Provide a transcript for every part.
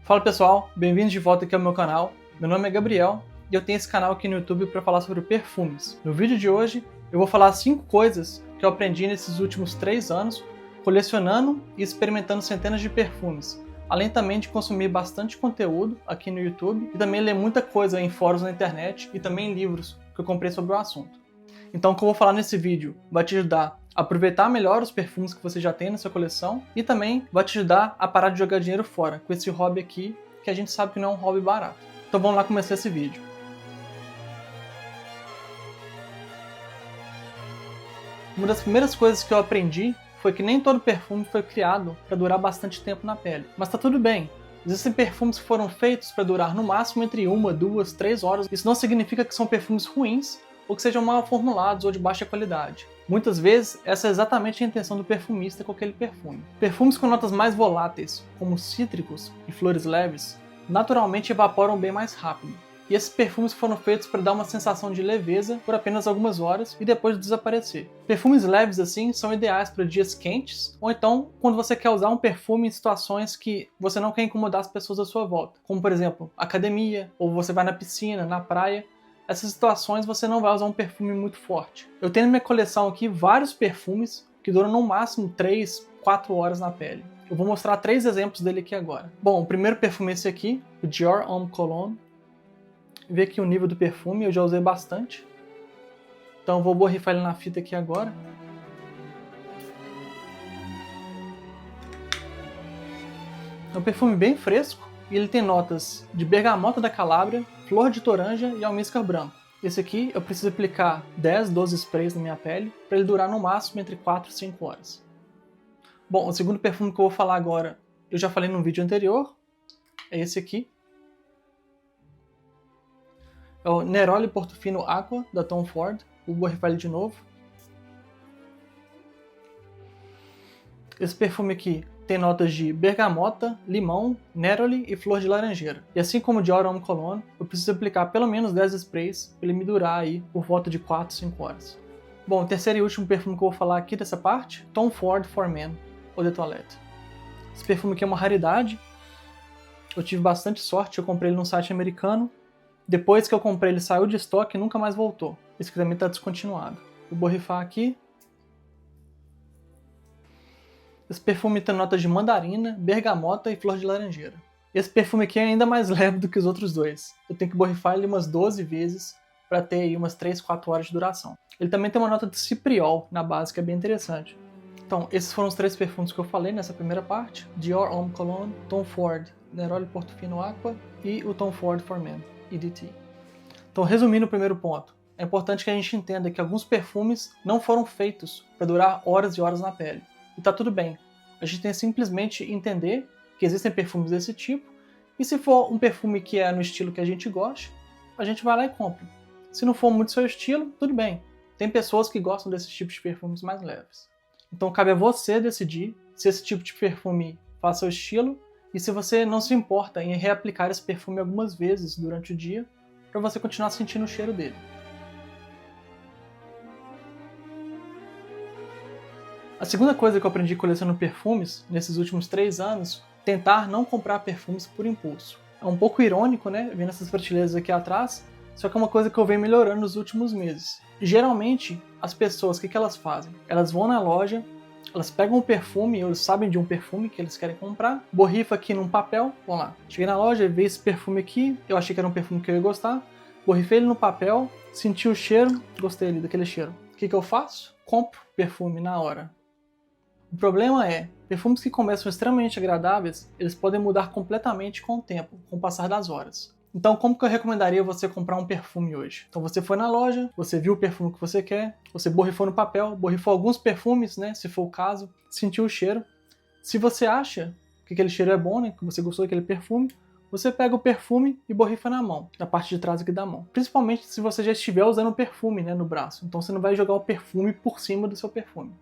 Fala pessoal, bem-vindos de volta aqui ao meu canal. Meu nome é Gabriel e eu tenho esse canal aqui no YouTube para falar sobre perfumes. No vídeo de hoje eu vou falar 5 coisas que eu aprendi nesses últimos 3 anos colecionando e experimentando centenas de perfumes, além também de consumir bastante conteúdo aqui no YouTube e também ler muita coisa em fóruns na internet e também em livros que eu comprei sobre o assunto. Então o que eu vou falar nesse vídeo vai te ajudar a aproveitar melhor os perfumes que você já tem na sua coleção e também vai te ajudar a parar de jogar dinheiro fora com esse hobby aqui, que a gente sabe que não é um hobby barato. Então vamos lá começar esse vídeo. Uma das primeiras coisas que eu aprendi foi que nem todo perfume foi criado para durar bastante tempo na pele. Mas tá tudo bem. Existem perfumes que foram feitos para durar no máximo entre 1, 2, 3 horas. Isso não significa que são perfumes ruins ou que sejam mal formulados ou de baixa qualidade. Muitas vezes, essa é exatamente a intenção do perfumista com aquele perfume. Perfumes com notas mais voláteis, como cítricos e flores leves, naturalmente evaporam bem mais rápido. E esses perfumes foram feitos para dar uma sensação de leveza por apenas algumas horas e depois desaparecer. Perfumes leves assim são ideais para dias quentes, ou então quando você quer usar um perfume em situações que você não quer incomodar as pessoas à sua volta, como por exemplo, academia, ou você vai na piscina, na praia. Essas situações você não vai usar um perfume muito forte. Eu tenho na minha coleção aqui vários perfumes que duram no máximo 3, 4 horas na pele. Eu vou mostrar 3 exemplos dele aqui agora. Bom, o primeiro perfume é esse aqui, o Dior Homme Cologne. Vê aqui o nível do perfume, eu já usei bastante. Então eu vou borrifar ele na fita aqui agora. É um perfume bem fresco e ele tem notas de bergamota da Calábria, flor de toranja e almíscar branco. Esse aqui eu preciso aplicar 10, 12 sprays na minha pele para ele durar no máximo entre 4 e 5 horas. Bom, o segundo perfume que eu vou falar agora, eu já falei num vídeo anterior, é esse aqui. É o Neroli Portofino Aqua, da Tom Ford. Vou borrifar ele de novo. Esse perfume aqui tem notas de bergamota, limão, neroli e flor de laranjeira. E assim como o Dior Homme Cologne, eu preciso aplicar pelo menos 10 sprays para ele me durar aí por volta de 4, 5 horas. Bom, o terceiro e último perfume que eu vou falar aqui dessa parte, Tom Ford For Men, Eau de Toilette. Esse perfume aqui é uma raridade. Eu tive bastante sorte, eu comprei ele num site americano. Depois que eu comprei ele saiu de estoque e nunca mais voltou. Esse aqui também está descontinuado. Vou borrifar aqui. Esse perfume tem notas de mandarina, bergamota e flor de laranjeira. Esse perfume aqui é ainda mais leve do que os outros dois. Eu tenho que borrifar ele umas 12 vezes para ter aí umas 3, 4 horas de duração. Ele também tem uma nota de cipriol na base, que é bem interessante. Então, esses foram os 3 perfumes que eu falei nessa primeira parte. Dior Homme Cologne, Tom Ford Neroli Portofino Aqua e o Tom Ford For Men, EDT. Então, resumindo o primeiro ponto, é importante que a gente entenda que alguns perfumes não foram feitos para durar horas e horas na pele. E tá tudo bem. A gente tem que simplesmente entender que existem perfumes desse tipo, e se for um perfume que é no estilo que a gente gosta, a gente vai lá e compra. Se não for muito seu estilo, tudo bem. Tem pessoas que gostam desses tipos de perfumes mais leves. Então cabe a você decidir se esse tipo de perfume faz seu estilo, e se você não se importa em reaplicar esse perfume algumas vezes durante o dia, para você continuar sentindo o cheiro dele. A segunda coisa que eu aprendi colecionando perfumes nesses últimos 3 anos, tentar não comprar perfumes por impulso. É um pouco irônico, né, vendo essas prateleiras aqui atrás, só que é uma coisa que eu venho melhorando nos últimos meses. Geralmente, as pessoas, o que elas fazem? Elas vão na loja, elas pegam um perfume, ou eles sabem de um perfume que eles querem comprar, borrifa aqui num papel, vamos lá. Cheguei na loja, vi esse perfume aqui, eu achei que era um perfume que eu ia gostar, borrifei ele no papel, senti o cheiro, gostei ali daquele cheiro. O que eu faço? Compro perfume na hora. O problema é, perfumes que começam extremamente agradáveis, eles podem mudar completamente com o tempo, com o passar das horas. Então, como que eu recomendaria você comprar um perfume hoje? Então, você foi na loja, você viu o perfume que você quer, você borrifou no papel, borrifou alguns perfumes, né, se for o caso, sentiu o cheiro. Se você acha que aquele cheiro é bom, né, que você gostou daquele perfume, você pega o perfume e borrifa na mão, na parte de trás aqui da mão. Principalmente se você já estiver usando o perfume, né, no braço. Então, você não vai jogar o perfume por cima do seu perfume.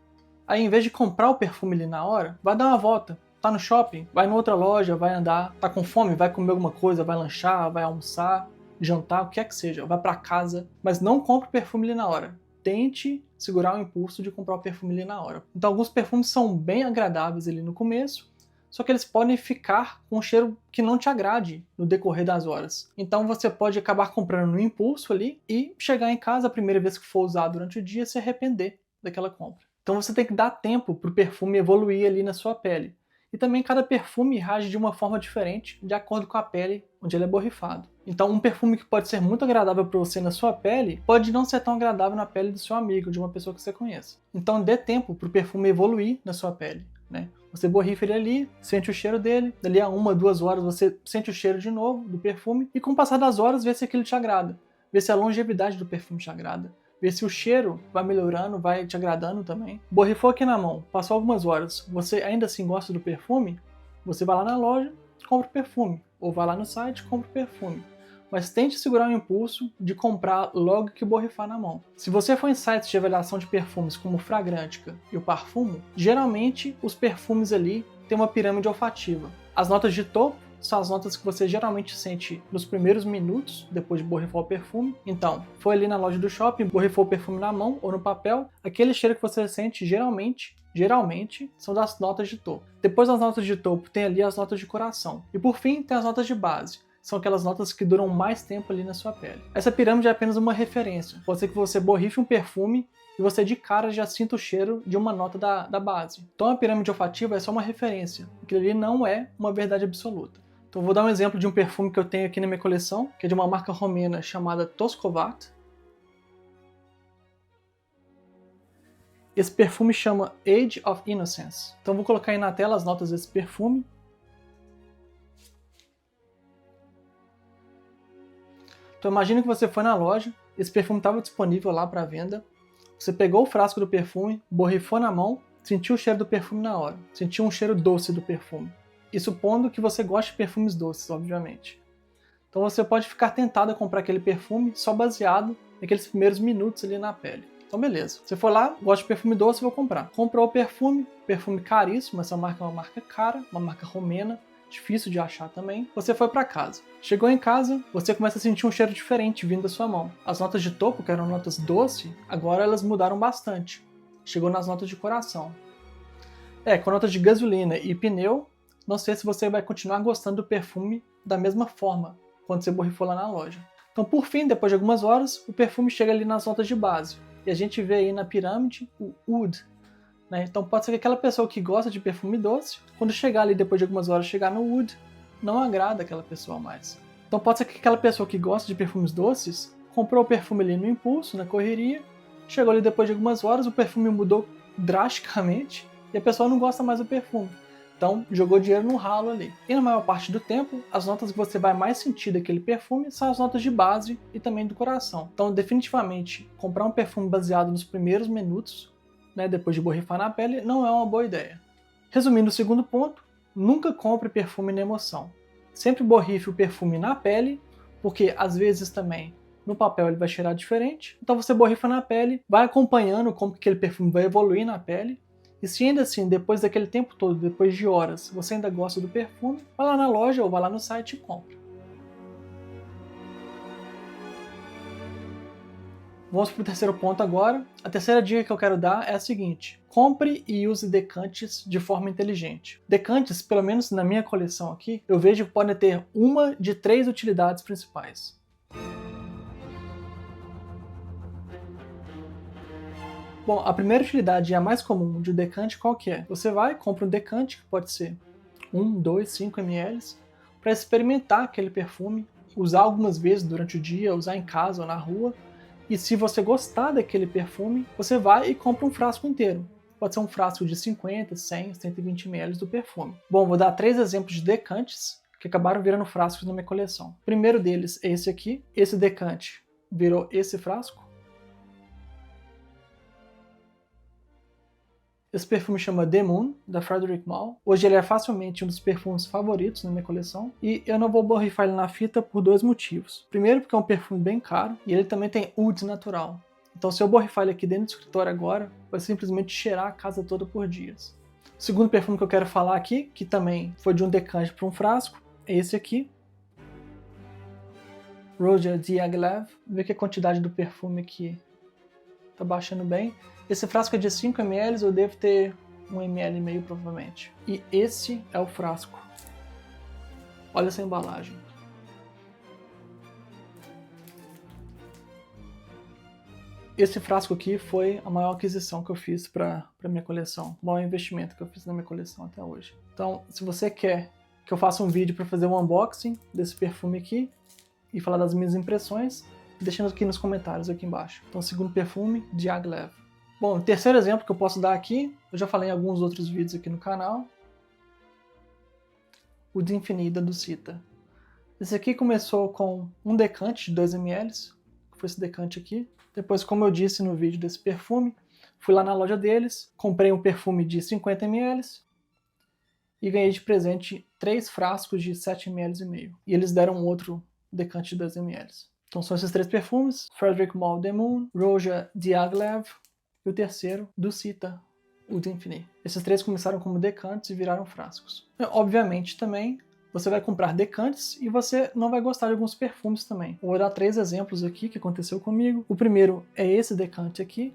Aí, em vez de comprar o perfume ali na hora, vai dar uma volta. Tá no shopping, vai em outra loja, vai andar. Tá com fome, vai comer alguma coisa, vai lanchar, vai almoçar, jantar, o que é que seja. Vai pra casa, mas não compre o perfume ali na hora. Tente segurar o impulso de comprar o perfume ali na hora. Então, alguns perfumes são bem agradáveis ali no começo, só que eles podem ficar com um cheiro que não te agrade no decorrer das horas. Então você pode acabar comprando no impulso ali e chegar em casa a primeira vez que for usar durante o dia e se arrepender daquela compra. Então você tem que dar tempo para o perfume evoluir ali na sua pele. E também cada perfume reage de uma forma diferente de acordo com a pele onde ele é borrifado. Então um perfume que pode ser muito agradável para você na sua pele, pode não ser tão agradável na pele do seu amigo, de uma pessoa que você conheça. Então dê tempo para o perfume evoluir na sua pele, né? Você borrifa ele ali, sente o cheiro dele, dali a 1, 2 horas você sente o cheiro de novo do perfume e com o passar das horas vê se aquilo te agrada, vê se a longevidade do perfume te agrada. Ver se o cheiro vai melhorando, vai te agradando também. Borrifou aqui na mão, passou algumas horas, você ainda assim gosta do perfume? Você vai lá na loja, compra o perfume. Ou vai lá no site, compra o perfume. Mas tente segurar o impulso de comprar logo que borrifar na mão. Se você for em sites de avaliação de perfumes como o Fragrantica e o Parfumo, geralmente os perfumes ali têm uma pirâmide olfativa. As notas de topo são as notas que você geralmente sente nos primeiros minutos depois de borrifar o perfume. Então, foi ali na loja do shopping, borrifou o perfume na mão ou no papel, aquele cheiro que você sente geralmente são das notas de topo. Depois das notas de topo tem ali as notas de coração. E por fim tem as notas de base. São aquelas notas que duram mais tempo ali na sua pele. Essa pirâmide é apenas uma referência. Pode ser que você borrife um perfume e você de cara já sinta o cheiro de uma nota da base. Então a pirâmide olfativa é só uma referência. Aquilo ali não é uma verdade absoluta. Então vou dar um exemplo de um perfume que eu tenho aqui na minha coleção, que é de uma marca romena chamada Toscovat. Esse perfume chama Age of Innocence. Então vou colocar aí na tela as notas desse perfume. Então imagina que você foi na loja, esse perfume estava disponível lá para venda, você pegou o frasco do perfume, borrifou na mão, sentiu o cheiro do perfume na hora, sentiu um cheiro doce do perfume. E supondo que você goste de perfumes doces, obviamente. Então você pode ficar tentado a comprar aquele perfume só baseado naqueles primeiros minutos ali na pele. Então beleza, você foi lá, gosta de perfume doce, vou comprar. Comprou o perfume caríssimo, essa marca é uma marca cara, uma marca romena, difícil de achar também. Você foi para casa. Chegou em casa, você começa a sentir um cheiro diferente vindo da sua mão. As notas de topo, que eram notas doce, agora elas mudaram bastante. Chegou nas notas de coração. Com notas de gasolina e pneu, não sei se você vai continuar gostando do perfume da mesma forma quando você borrifou lá na loja. Então, por fim, depois de algumas horas, o perfume chega ali nas notas de base. E a gente vê aí na pirâmide o oud. Né? Então pode ser que aquela pessoa que gosta de perfume doce, quando chegar ali depois de algumas horas, chegar no oud, não agrada aquela pessoa mais. Então pode ser que aquela pessoa que gosta de perfumes doces, comprou o perfume ali no impulso, na correria, chegou ali depois de algumas horas, o perfume mudou drasticamente e a pessoa não gosta mais do perfume. Então, jogou dinheiro no ralo ali. E na maior parte do tempo, as notas que você vai mais sentir daquele perfume são as notas de base e também do coração. Então, definitivamente, comprar um perfume baseado nos primeiros minutos, né, depois de borrifar na pele, não é uma boa ideia. Resumindo o segundo ponto, nunca compre perfume na emoção. Sempre borrife o perfume na pele, porque às vezes também no papel ele vai cheirar diferente. Então você borrifa na pele, vai acompanhando como que aquele perfume vai evoluir na pele. E se ainda assim, depois daquele tempo todo, depois de horas, você ainda gosta do perfume, vai lá na loja ou vai lá no site e compra. Vamos para o terceiro ponto agora. A terceira dica que eu quero dar é a seguinte: compre e use decantes de forma inteligente. Decantes, pelo menos na minha coleção aqui, eu vejo que podem ter uma de 3 utilidades principais. Bom, a primeira utilidade e a mais comum de um decante qual que é? Você vai, compra um decante, que pode ser 1, 2, 5 ml, para experimentar aquele perfume, usar algumas vezes durante o dia, usar em casa ou na rua. E se você gostar daquele perfume, você vai e compra um frasco inteiro. Pode ser um frasco de 50, 100, 120 ml do perfume. Bom, vou dar 3 exemplos de decantes que acabaram virando frascos na minha coleção. O primeiro deles é esse aqui. Esse decante virou esse frasco. Esse perfume chama The Moon, da Frederic Malle. Hoje ele é facilmente um dos perfumes favoritos na minha coleção. E eu não vou borrifar ele na fita por 2 motivos. Primeiro, porque é um perfume bem caro e ele também tem oud natural. Então se eu borrifar ele aqui dentro do escritório agora, vai simplesmente cheirar a casa toda por dias. O segundo perfume que eu quero falar aqui, que também foi de um decante para um frasco, é esse aqui. Roger Diaghilev. Vê que a quantidade do perfume aqui tá baixando bem. Esse frasco é de 5 ml, eu devo ter 1,5 ml provavelmente. E esse é o frasco. Olha essa embalagem. Esse frasco aqui foi a maior aquisição que eu fiz para minha coleção, o maior investimento que eu fiz na minha coleção até hoje. Então, se você quer que eu faça um vídeo para fazer um unboxing desse perfume aqui e falar das minhas impressões, deixa aqui nos comentários aqui embaixo. Então, segundo perfume, Diaghilev. Bom, o terceiro exemplo que eu posso dar aqui, eu já falei em alguns outros vídeos aqui no canal, o Eau d'Infini da Docita. Esse aqui começou com um decante de 2 ml, que foi esse decante aqui. Depois, como eu disse no vídeo desse perfume, fui lá na loja deles, comprei um perfume de 50 ml e ganhei de presente 3 frascos de 7,5 ml. E eles deram um outro decante de 2 ml. Então são esses 3 perfumes, Frédéric Malle de Moon, Roja Diaghilev e o terceiro, Docita, Eau d'Infini. Esses 3 começaram como decantes e viraram frascos. Obviamente também, você vai comprar decantes e você não vai gostar de alguns perfumes também. Eu vou dar 3 exemplos aqui que aconteceu comigo. O primeiro é esse decante aqui.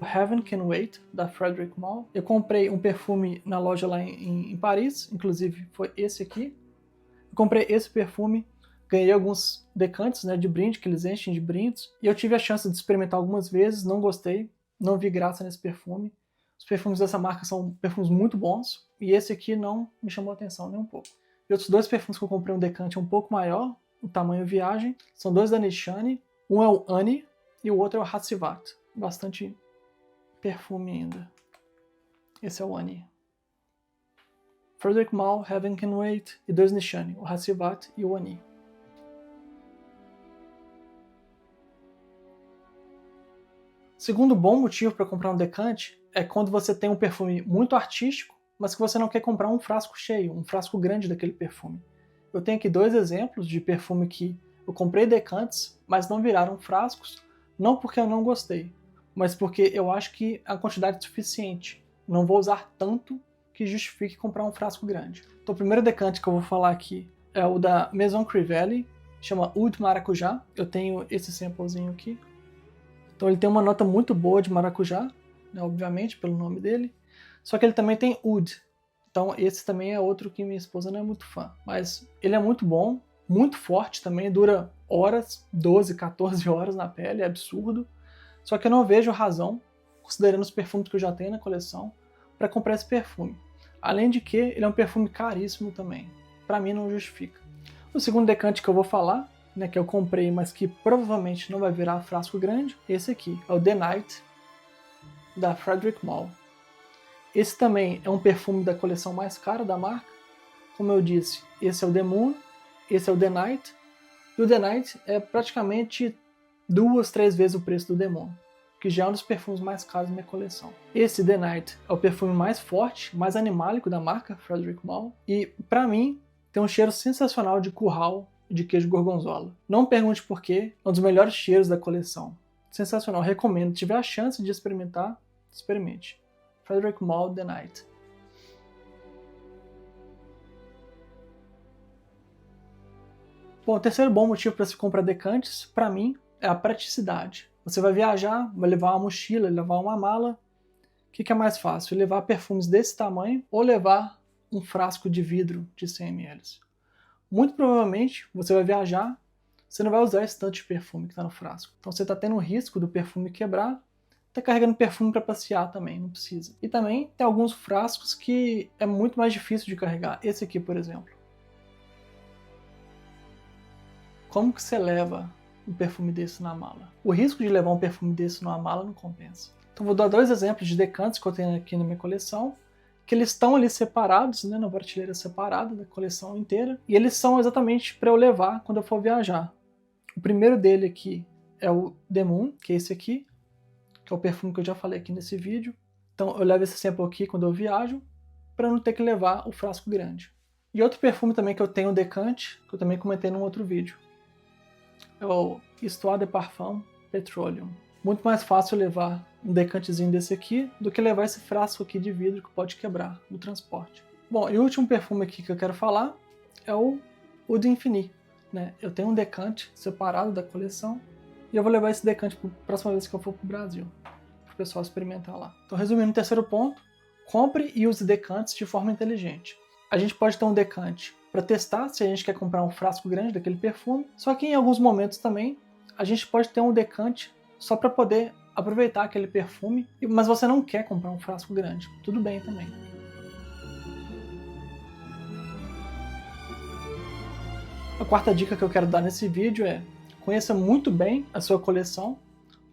Heaven Can Wait, da Frédéric Malle. Eu comprei um perfume na loja lá em Paris, inclusive foi esse aqui. Eu comprei esse perfume, ganhei alguns decantes, né, de brinde, que eles enchem de brindes. E eu tive a chance de experimentar algumas vezes, não gostei, não vi graça nesse perfume. Os perfumes dessa marca são perfumes muito bons, e esse aqui não me chamou a atenção nem um pouco. E outros 2 perfumes que eu comprei um decante um pouco maior, o tamanho viagem, são 2 da Nishane, um é o Annie e o outro é o Hacivat. Bastante perfume ainda. Esse é o Annie. Frédéric Malle, Heaven Can Wait e 2 Nishane, o Hacivat e o Annie. Segundo bom motivo para comprar um decante é quando você tem um perfume muito artístico, mas que você não quer comprar um frasco cheio, um frasco grande daquele perfume. Eu tenho aqui 2 exemplos de perfume que eu comprei decantes, mas não viraram frascos, não porque eu não gostei, mas porque eu acho que a quantidade é suficiente. Não vou usar tanto que justifique comprar um frasco grande. Então o primeiro decante que eu vou falar aqui é o da Maison Crivelli, chama Oud Maracujá. Eu tenho esse samplezinho aqui. Então ele tem uma nota muito boa de maracujá, né, obviamente, pelo nome dele. Só que ele também tem oud. Então esse também é outro que minha esposa não é muito fã. Mas ele é muito bom, muito forte também, dura horas, 12, 14 horas na pele, é absurdo. Só que eu não vejo razão, considerando os perfumes que eu já tenho na coleção, para comprar esse perfume. Além de que ele é um perfume caríssimo também. Para mim não justifica. O segundo decante que eu vou falar, né, que eu comprei, mas que provavelmente não vai virar frasco grande, esse aqui, é o The Night, da Frédéric Malle. Esse também é um perfume da coleção mais cara da marca. Como eu disse, esse é o The Moon, esse é o The Night, e o The Night é praticamente 2, 3 vezes o preço do The Moon, que já é um dos perfumes mais caros da minha coleção. Esse The Night é o perfume mais forte, mais animálico da marca Frédéric Malle, e pra mim tem um cheiro sensacional de curral e de queijo gorgonzola. Não pergunte por quê, é um dos melhores cheiros da coleção. Sensacional, recomendo. Se tiver a chance de experimentar, experimente. Frédéric Malle The Night. Bom, o terceiro bom motivo para se comprar decantes, para mim, é a praticidade. Você vai viajar, vai levar uma mochila, levar uma mala. O que é mais fácil? Levar perfumes desse tamanho ou levar um frasco de vidro de 100 ml? Muito provavelmente você vai viajar, você não vai usar esse tanto de perfume que está no frasco. Então você está tendo o risco do perfume quebrar, está carregando perfume para passear também, não precisa. E também tem alguns frascos que é muito mais difícil de carregar. Esse aqui, por exemplo. Como que você leva um perfume desse na mala? O risco de levar um perfume desse numa mala não compensa. Então vou dar 2 exemplos de decantes que eu tenho aqui na minha coleção, que eles estão ali separados, né, na prateleira separada da coleção inteira, e eles são exatamente para eu levar quando eu for viajar. O primeiro dele aqui é o The Moon, que é esse aqui, que é o perfume que eu já falei aqui nesse vídeo. Então eu levo esse sample aqui quando eu viajo, para não ter que levar o frasco grande. E outro perfume também que eu tenho, um decante, que eu também comentei num outro vídeo, é o Histoire de Parfum Petroleum. Muito mais fácil levar um decantezinho desse aqui do que levar esse frasco aqui de vidro que pode quebrar no transporte. Bom, e o último perfume aqui que eu quero falar é o Eau d'Infini, né? Eu tenho um decante separado da coleção e eu vou levar esse decante para a próxima vez que eu for pro Brasil, para o pessoal experimentar lá. Então, resumindo, o terceiro ponto, compre e use decantes de forma inteligente. A gente pode ter um decante para testar se a gente quer comprar um frasco grande daquele perfume, só que em alguns momentos também a gente pode ter um decante só para poder aproveitar aquele perfume, mas você não quer comprar um frasco grande. Tudo bem também. A quarta dica que eu quero dar nesse vídeo é: conheça muito bem a sua coleção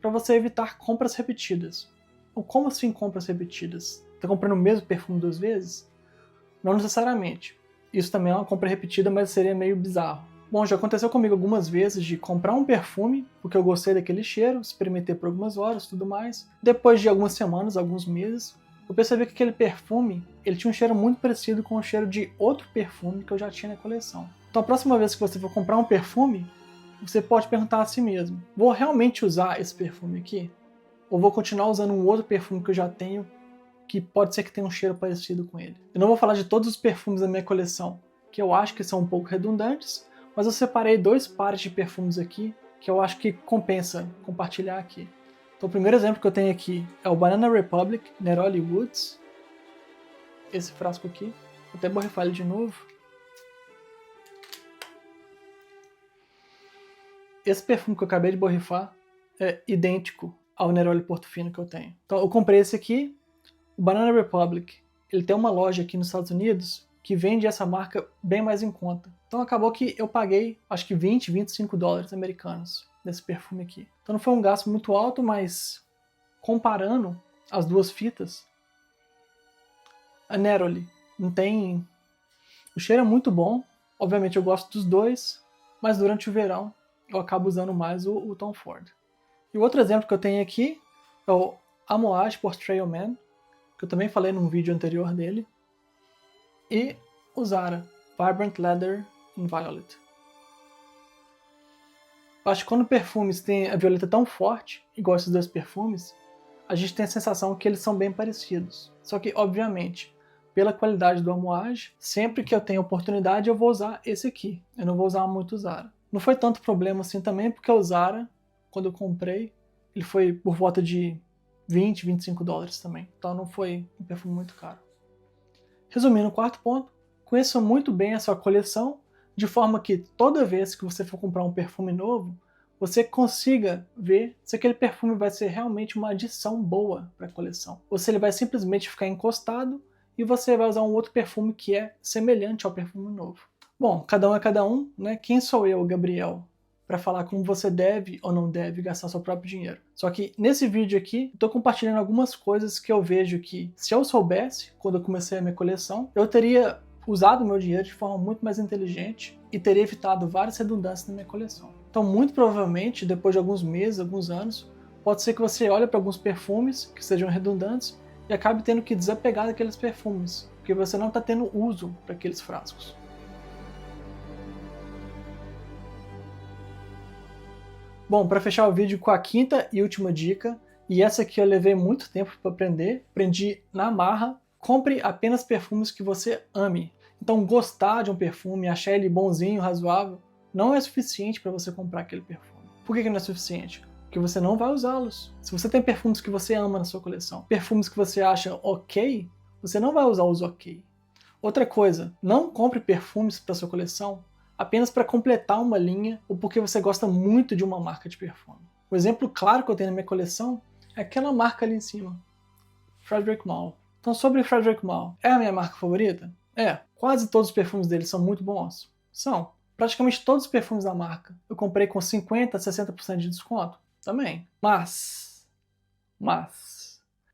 para você evitar compras repetidas. Ou como assim compras repetidas? Está comprando o mesmo perfume 2 vezes? Não necessariamente. Isso também é uma compra repetida, mas seria meio bizarro. Bom, já aconteceu comigo algumas vezes de comprar um perfume, porque eu gostei daquele cheiro, experimentei por algumas horas e tudo mais. Depois de algumas semanas, alguns meses, eu percebi que aquele perfume ele tinha um cheiro muito parecido com o cheiro de outro perfume que eu já tinha na coleção. Então a próxima vez que você for comprar um perfume, você pode perguntar a si mesmo: vou realmente usar esse perfume aqui? Ou vou continuar usando um outro perfume que eu já tenho, que pode ser que tenha um cheiro parecido com ele? Eu não vou falar de todos os perfumes da minha coleção, que eu acho que são um pouco redundantes, mas eu separei 2 pares de perfumes aqui, que eu acho que compensa compartilhar aqui. Então o primeiro exemplo que eu tenho aqui é o Banana Republic Neroli Woods. Esse frasco aqui. Vou até borrifar ele de novo. Esse perfume que eu acabei de borrifar é idêntico ao Neroli Portofino que eu tenho. Então eu comprei esse aqui. O Banana Republic, ele tem uma loja aqui nos Estados Unidos que vende essa marca bem mais em conta. Então acabou que eu paguei, acho que 20, 25 dólares americanos nesse perfume aqui. Então não foi um gasto muito alto, mas comparando as duas fitas, a Neroli não tem... O cheiro é muito bom, obviamente eu gosto dos dois, mas durante o verão eu acabo usando mais o Tom Ford. E o outro exemplo que eu tenho aqui é o Amouage Portrayal Man, que eu também falei num vídeo anterior dele, e o Zara Vibrant Leather in Violet. Eu acho que quando perfumes têm a violeta tão forte, igual esses 2 perfumes, a gente tem a sensação que eles são bem parecidos. Só que, obviamente, pela qualidade do Amouage, sempre que eu tenho oportunidade eu vou usar esse aqui. Eu não vou usar muito o Zara. Não foi tanto problema assim também, porque o Zara, quando eu comprei, ele foi por volta de 20, 25 dólares também. Então não foi um perfume muito caro. Resumindo, o quarto ponto, conheça muito bem a sua coleção, de forma que toda vez que você for comprar um perfume novo, você consiga ver se aquele perfume vai ser realmente uma adição boa para a coleção. Ou se ele vai simplesmente ficar encostado e você vai usar um outro perfume que é semelhante ao perfume novo. Bom, cada um é cada um, né? Quem sou eu, Gabriel, para falar como você deve ou não deve gastar seu próprio dinheiro? Só que nesse vídeo aqui, estou compartilhando algumas coisas que eu vejo que, se eu soubesse, quando eu comecei a minha coleção, eu teria usado o meu dinheiro de forma muito mais inteligente e teria evitado várias redundâncias na minha coleção. Então, muito provavelmente, depois de alguns meses, alguns anos, pode ser que você olhe para alguns perfumes que sejam redundantes e acabe tendo que desapegar daqueles perfumes, porque você não está tendo uso para aqueles frascos. Bom, para fechar o vídeo com a quinta e última dica, e essa aqui eu levei muito tempo para aprender, aprendi na marra: compre apenas perfumes que você ame. Então gostar de um perfume, achar ele bonzinho, razoável, não é suficiente para você comprar aquele perfume. Por que não é suficiente? Porque você não vai usá-los. Se você tem perfumes que você ama na sua coleção, perfumes que você acha ok, você não vai usar os ok. Outra coisa, não compre perfumes para sua coleção apenas para completar uma linha ou porque você gosta muito de uma marca de perfume. O exemplo claro que eu tenho na minha coleção é aquela marca ali em cima, Frederic Malle. Então, sobre Frederic Malle, é a minha marca favorita? É. Quase todos os perfumes dele são muito bons? São. Praticamente todos os perfumes da marca eu comprei com 50% a 60% de desconto? Também. Mas,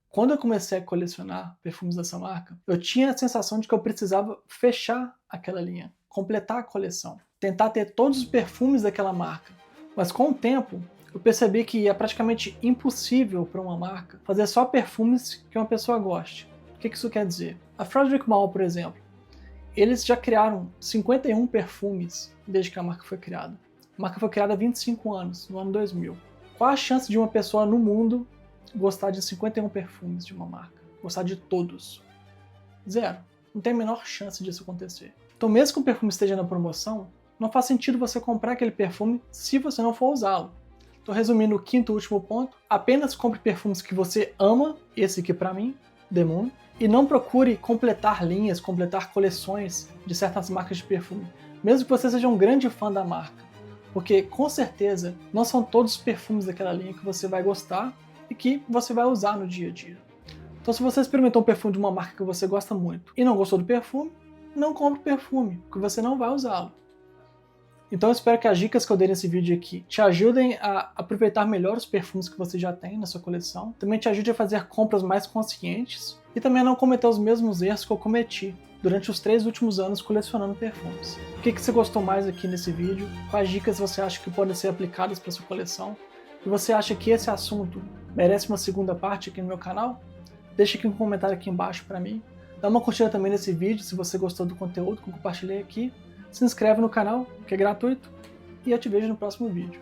quando eu comecei a colecionar perfumes dessa marca, eu tinha a sensação de que eu precisava fechar aquela linha, completar a coleção, tentar ter todos os perfumes daquela marca. Mas com o tempo, eu percebi que é praticamente impossível para uma marca fazer só perfumes que uma pessoa goste. O que isso quer dizer? A Frederic Malle, por exemplo, eles já criaram 51 perfumes desde que a marca foi criada. A marca foi criada há 25 anos, no ano 2000. Qual a chance de uma pessoa no mundo gostar de 51 perfumes de uma marca? Gostar de todos? Zero. Não tem a menor chance disso acontecer. Então, mesmo que o perfume esteja na promoção, não faz sentido você comprar aquele perfume se você não for usá-lo. Tô resumindo o quinto e último ponto. Apenas compre perfumes que você ama, esse aqui pra mim, The Moon, e não procure completar linhas, completar coleções de certas marcas de perfume, mesmo que você seja um grande fã da marca, porque com certeza não são todos os perfumes daquela linha que você vai gostar e que você vai usar no dia a dia. Então, se você experimentou um perfume de uma marca que você gosta muito e não gostou do perfume, não compre perfume, porque você não vai usá-lo. Então eu espero que as dicas que eu dei nesse vídeo aqui te ajudem a aproveitar melhor os perfumes que você já tem na sua coleção, também te ajude a fazer compras mais conscientes e também a não cometer os mesmos erros que eu cometi durante os 3 últimos anos colecionando perfumes. O que você gostou mais aqui nesse vídeo? Quais dicas você acha que podem ser aplicadas para sua coleção? E você acha que esse assunto merece uma segunda parte aqui no meu canal? Deixa aqui um comentário aqui embaixo para mim. Dá uma curtida também nesse vídeo se você gostou do conteúdo que eu compartilhei aqui. Se inscreve no canal, que é gratuito, e eu te vejo no próximo vídeo.